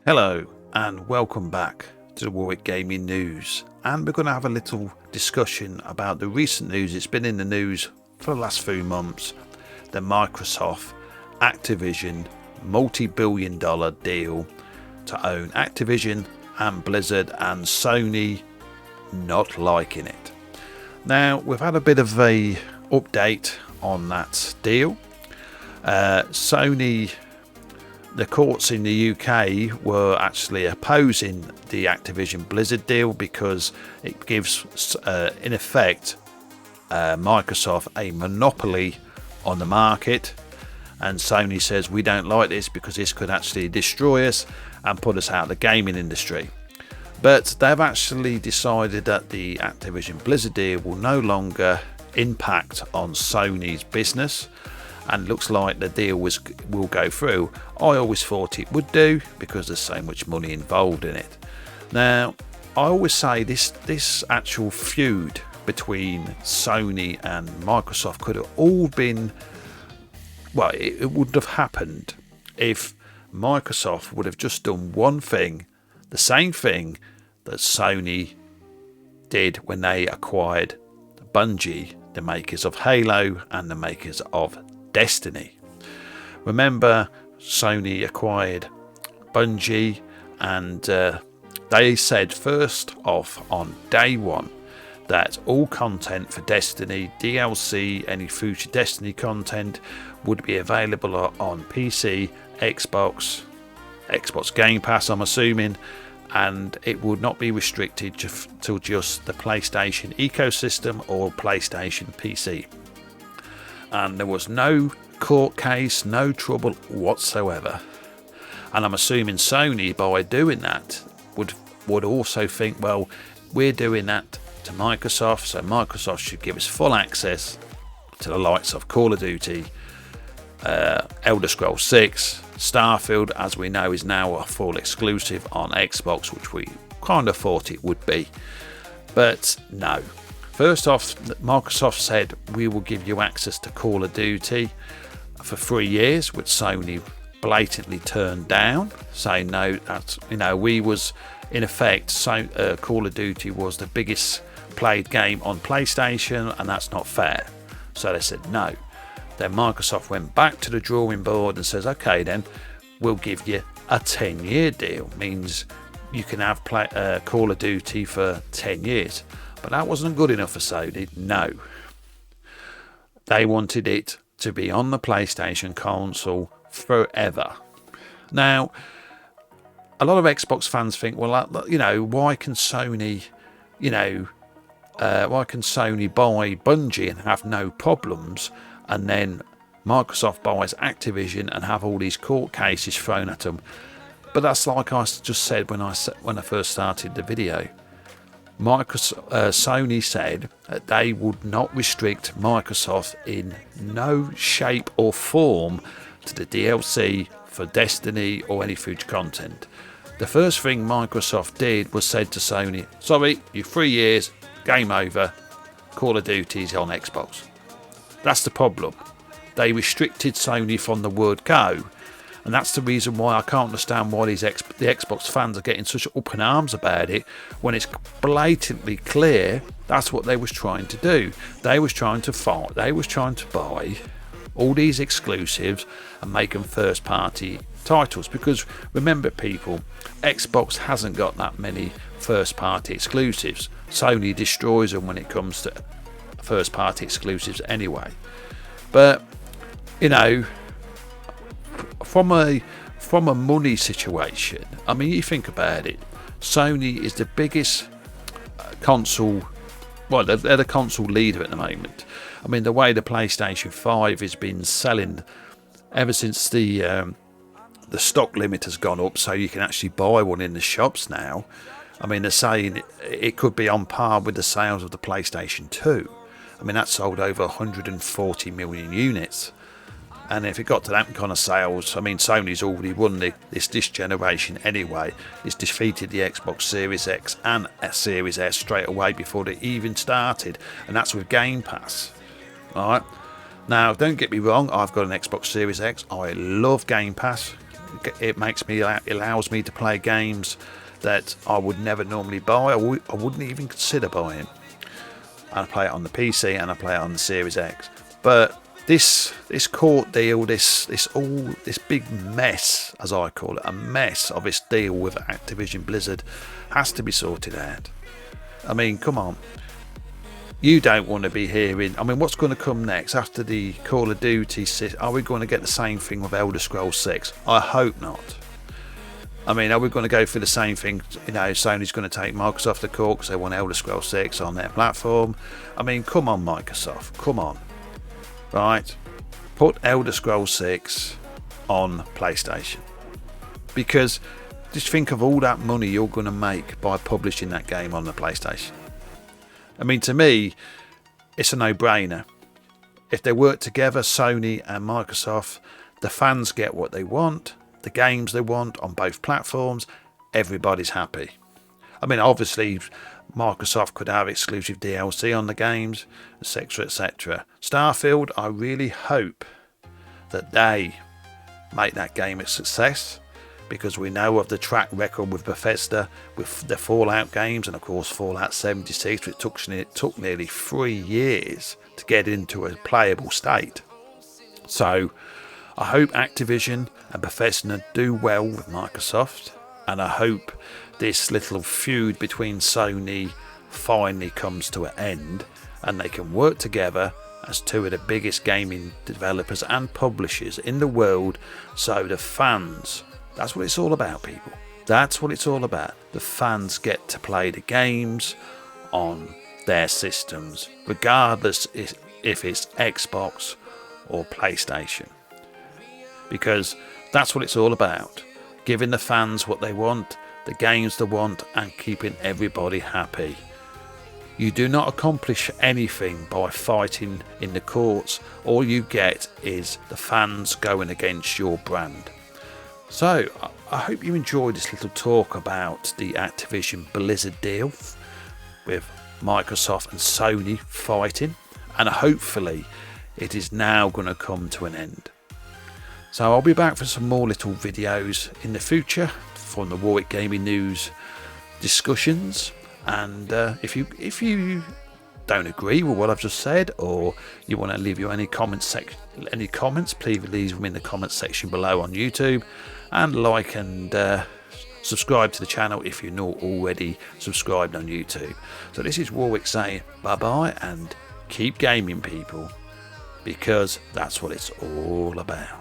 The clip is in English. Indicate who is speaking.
Speaker 1: Hello and welcome back to the WARRIC Gaming News, and we're going to have a little discussion about the recent news. It's been in the news for the last few months, the Microsoft Activision multi-billion-dollar deal to own Activision and Blizzard, and Sony not liking it. Now, we've had a bit of a update on that deal. Sony, the courts in the UK were actually opposing the Activision Blizzard deal because it gives, in effect, Microsoft a monopoly on the market, and Sony says we don't like this because this could actually destroy us and put us out of the gaming industry. But they've actually decided that the Activision Blizzard deal will no longer impact on Sony's business, and looks like the deal will go through. I always thought it would do because there's so much money involved in it. Now, I always say this actual feud between Sony and Microsoft could have all been, well, it wouldn't have happened if Microsoft would have just done one thing, the same thing that Sony did when they acquired Bungie, the makers of Halo and the makers of Destiny. Remember, Sony acquired Bungie, and they said first off on day one that all content for Destiny, DLC, any future Destiny content would be available on PC, Xbox Game Pass, I'm assuming, and it would not be restricted to just the PlayStation ecosystem or PlayStation PC. And there was no court case, no trouble whatsoever. And I'm assuming Sony, by doing that, would also think, well, we're doing that to Microsoft, so Microsoft should give us full access to the likes of Call of Duty, Elder Scrolls 6, Starfield, as we know, is now a full exclusive on Xbox, which we kind of thought it would be. But no. First off, Microsoft said we will give you access to Call of Duty for 3 years, which Sony blatantly turned down, saying no, that, we was in effect, Call of Duty was the biggest played game on PlayStation, and that's not fair. So they said no. Then Microsoft went back to the drawing board and says, okay, then we'll give you a 10-year deal. Means you can have Call of Duty for 10 years. But that wasn't good enough for Sony. No. They wanted it to be on the PlayStation console forever. Now, a lot of Xbox fans think, well, why can Sony, buy Bungie and have no problems, and then Microsoft buys Activision and have all these court cases thrown at them? But that's like I just said when I first started the video. Sony said that they would not restrict Microsoft in no shape or form to the DLC for Destiny or any future content. The first thing Microsoft did was said to Sony, sorry, you're 3 years, game over, Call of Duty's on Xbox. That's the problem. They restricted Sony from the word go. And that's the reason why I can't understand why the Xbox fans are getting such up in arms about it, when it's blatantly clear that's what they was trying to do. They was trying to fight. They was trying to buy all these exclusives and make them first-party titles. Because remember, people, Xbox hasn't got that many first-party exclusives. Sony destroys them when it comes to first-party exclusives anyway. But from a money situation, I mean, you think about it, Sony is the biggest console, well, they're the console leader at the moment. I mean, the way the PlayStation 5 has been selling ever since the stock limit has gone up, so you can actually buy one in the shops now. I mean, they're saying it could be on par with the sales of the PlayStation 2. I mean, that sold over 140 million units. And if it got to that kind of sales, I mean, Sony's already won this generation anyway. It's defeated the Xbox Series X and Series S straight away before they even started, and that's with Game Pass. All right. Now, don't get me wrong, I've got an Xbox Series X. I love Game Pass. It allows me to play games that I would never normally buy. I wouldn't even consider buying. I play it on the PC and I play it on the Series X. But this court deal, this big mess, as I call it, a mess of this deal with Activision Blizzard, has to be sorted out. I mean, come on. You don't want to be hearing, I mean, what's going to come next after the Call of Duty? Are we going to get the same thing with Elder Scrolls 6? I hope not. I mean, are we going to go through the same thing? You know, Sony's going to take Microsoft to court because they want Elder Scrolls 6 on their platform. I mean, come on, Microsoft, come on. Right? Put Elder Scrolls 6 on PlayStation. Because just think of all that money you're going to make by publishing that game on the PlayStation. I mean, to me, it's a no-brainer. If they work together, Sony and Microsoft, the fans get what they want, the games they want on both platforms, everybody's happy. I mean, obviously, Microsoft could have exclusive DLC on the games, etc., etc. Starfield, I really hope that they make that game a success, because we know of the track record with Bethesda, with the Fallout games, and of course Fallout 76, which took nearly 3 years to get into a playable state. So I hope Activision and Bethesda do well with Microsoft, and I hope this little feud between Sony finally comes to an end and they can work together as two of the biggest gaming developers and publishers in the world, so the fans, that's what it's all about, people. That's what it's all about. The fans get to play the games on their systems, regardless if it's Xbox or PlayStation. Because that's what it's all about. Giving the fans what they want, the games they want, and keeping everybody happy. You do not accomplish anything by fighting in the courts. All you get is the fans going against your brand. So, I hope you enjoyed this little talk about the Activision Blizzard deal with Microsoft and Sony fighting, and hopefully it is now going to come to an end. So I'll be back for some more little videos in the future from the WARRIC Gaming News discussions, and if you don't agree with what I've just said, or you want to leave your any comments, please leave them in the comments section below on YouTube, and like and subscribe to the channel if you're not already subscribed on YouTube. So this is WARRIC saying bye bye, and keep gaming, people, because that's what it's all about.